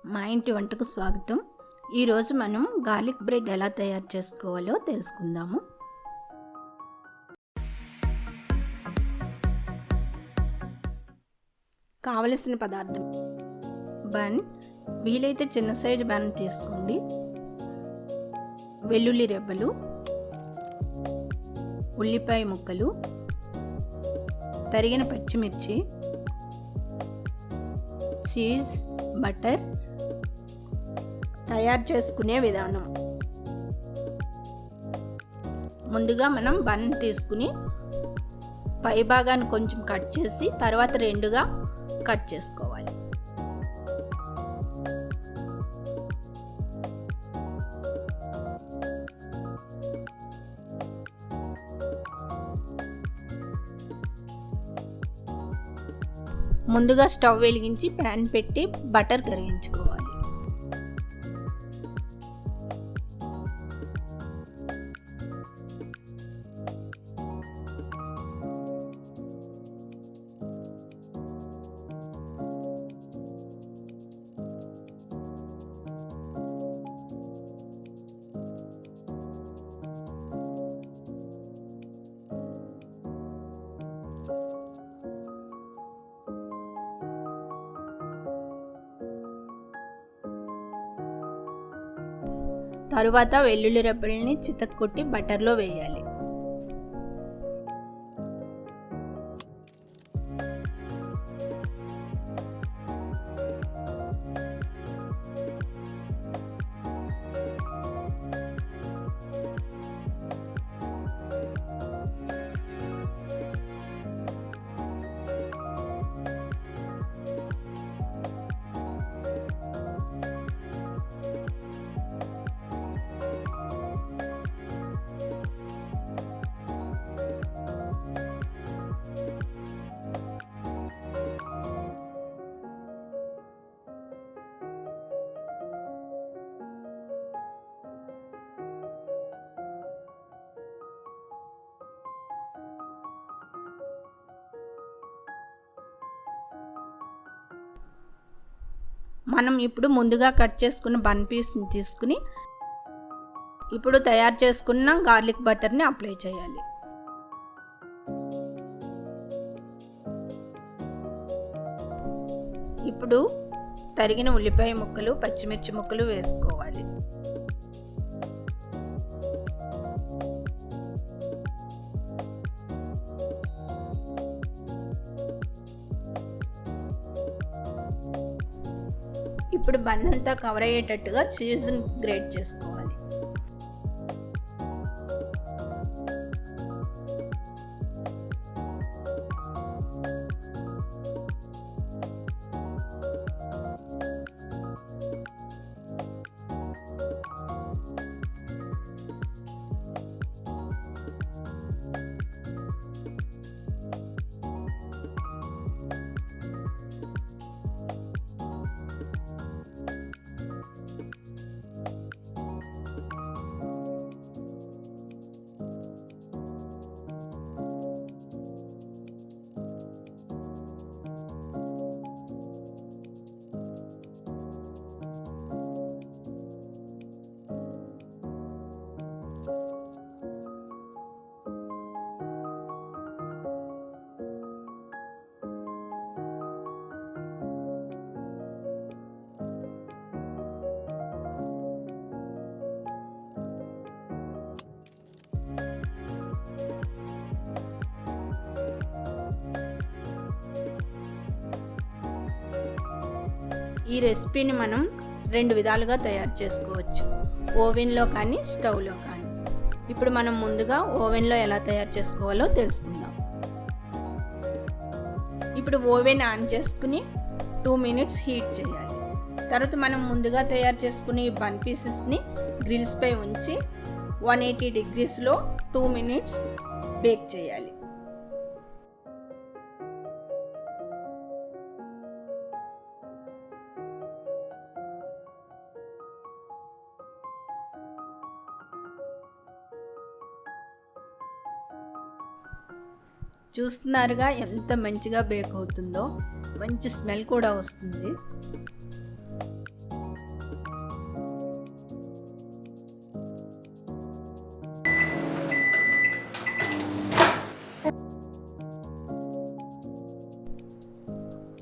మా ఇంటి వంటకు స్వాగతం. ఈరోజు మనం గార్లిక్ బ్రెడ్ ఎలా తయారు చేసుకోవాలో తెలుసుకుందాము. కావలసిన పదార్థం: బన్, వీలైతే చిన్న సైజు బన్ తీసుకోండి. వెల్లుల్లి రెబ్బలు, ఉల్లిపాయ ముక్కలు, తరిగిన పచ్చిమిర్చి, చీజ్, బటర్. తయారు చేసుకునే విధానం: ముందుగా మనం బన్ తీసుకుని పై భాగాన్ని కొంచెం కట్ చేసి తర్వాత రెండుగా కట్ చేసుకోవాలి. ముందుగా స్టవ్ వెలిగించి ప్యాన్ పెట్టి బటర్ కరిగించుకోవాలి. తరువాత వెల్లుల్లి రెబ్బల్ని చితక్కొట్టి బటర్లో వేయాలి. మనం ఇప్పుడు ముందుగా కట్ చేసుకున్న బన్ పీస్ని తీసుకుని ఇప్పుడు తయారు చేసుకున్న గార్లిక్ బటర్ని అప్లై చేయాలి. ఇప్పుడు తరిగిన ఉల్లిపాయ ముక్కలు, పచ్చిమిర్చి ముక్కలు వేసుకోవాలి. ఇప్పుడు బన్ అంతా కవర్ అయ్యేటట్టుగా చీజ్ని గ్రేట్ చేసుకోవాలి. ఈ రెసిపీని మనం రెండు విధాలుగా తయారు చేసుకోవచ్చు, ఓవెన్లో కానీ స్టవ్లో కానీ. ఇప్పుడు మనం ముందుగా ఓవెన్లో ఎలా తయారు చేసుకోవాలో తెలుసుకుందాం. ఇప్పుడు ఓవెన్ ఆన్ చేసుకుని 2 minutes హీట్ చేయాలి. తర్వాత మనం ముందుగా తయారు చేసుకుని బన్ పీసెస్ని గ్రిల్స్ పై ఉంచి 180 degreesలో 2 minutes బేక్ చేయాలి. చూస్తున్నారుగా ఎంత మంచిగా బేక్ అవుతుందో, మంచి స్మెల్ కూడా వస్తుంది.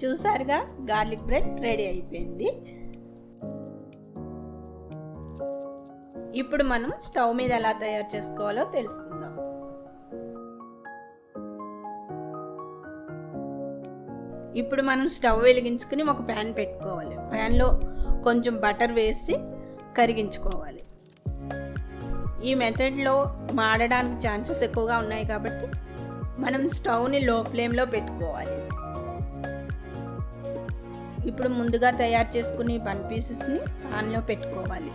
చూసారుగా గార్లిక్ బ్రెడ్ రెడీ అయిపోయింది. ఇప్పుడు మనం స్టవ్ మీద ఎలా తయారు చేసుకోవాలో తెలుసుకుందాం. ఇప్పుడు మనం స్టవ్ వెలిగించుకుని ఒక ప్యాన్ పెట్టుకోవాలి. ప్యాన్లో కొంచెం బటర్ వేసి కరిగించుకోవాలి. ఈ మెథడ్లో మాడడానికి ఛాన్సెస్ ఎక్కువగా ఉన్నాయి కాబట్టి మనం స్టవ్ని లో ఫ్లేమ్లో పెట్టుకోవాలి. ఇప్పుడు ముందుగా తయారు చేసుకుని బన్ పీసెస్ని ప్యాన్లో పెట్టుకోవాలి.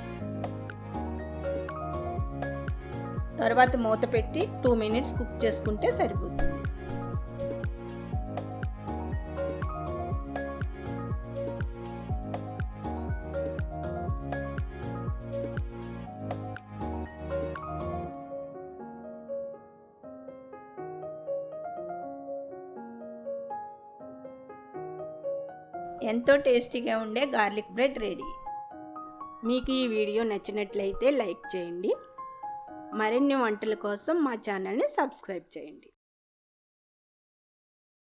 తర్వాత మూత పెట్టి 2 మినిట్స్ కుక్ చేసుకుంటే సరిపోతుంది. ఎంతో టేస్టీగా ఉండే గార్లిక్ బ్రెడ్ రెడీ. మీకు ఈ వీడియో నచ్చినట్లయితే లైక్ చేయండి. మరిన్ని వంటల కోసం మా ఛానల్ని సబ్స్క్రైబ్ చేయండి.